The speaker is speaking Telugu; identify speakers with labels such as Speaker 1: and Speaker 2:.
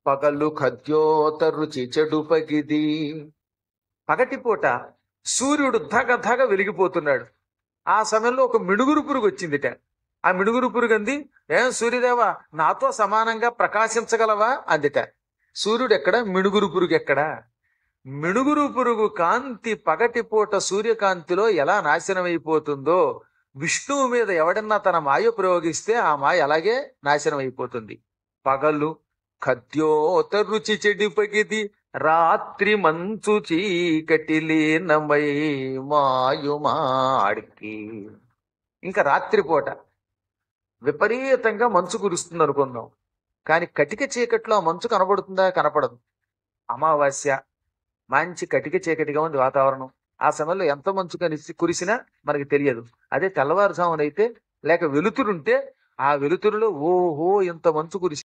Speaker 1: పగలు ఖద్యోత రుచి చెడుపగిది. పగటిపూట సూర్యుడు ధగ ధగ వెలిగిపోతున్నాడు. ఆ సమయంలో ఒక మిడుగురు పురుగు వచ్చిందిట. ఆ మిడుగురు పురుగు అంది, ఏం సూర్యదేవా, నాతో సమానంగా ప్రకాశించగలవా అందిట. సూర్యుడు ఎక్కడ, మిడుగురు పురుగు ఎక్కడా? మిడుగురు పురుగు కాంతి పగటిపూట సూర్యకాంతిలో ఎలా నాశనమైపోతుందో, విష్ణువు మీద ఎవడన్నా తన మాయ ప్రయోగిస్తే ఆ మాయ అలాగే నాశనం అయిపోతుంది. పగలు ఖద్యోత రుచి చెడిపగిది, రాత్రి మంచు చీకటి లీనమై మాయుమాడికి. ఇంకా రాత్రిపూట విపరీతంగా మంచు కురుస్తుంది అనుకుందాం, కానీ కటిక చీకట్లో ఆ మంచు కనబడుతుందా? కనపడదు. అమావాస్య, మంచి కటిక చీకటిగా ఉంది వాతావరణం. ఆ సమయంలో ఎంత మంచు కురిసినా మనకి తెలియదు. అదే తెల్లవారుజామునైతే లేక వెలుతురుంటే ఆ వెలుతురులో ఓహో ఇంత మంచు కురిసి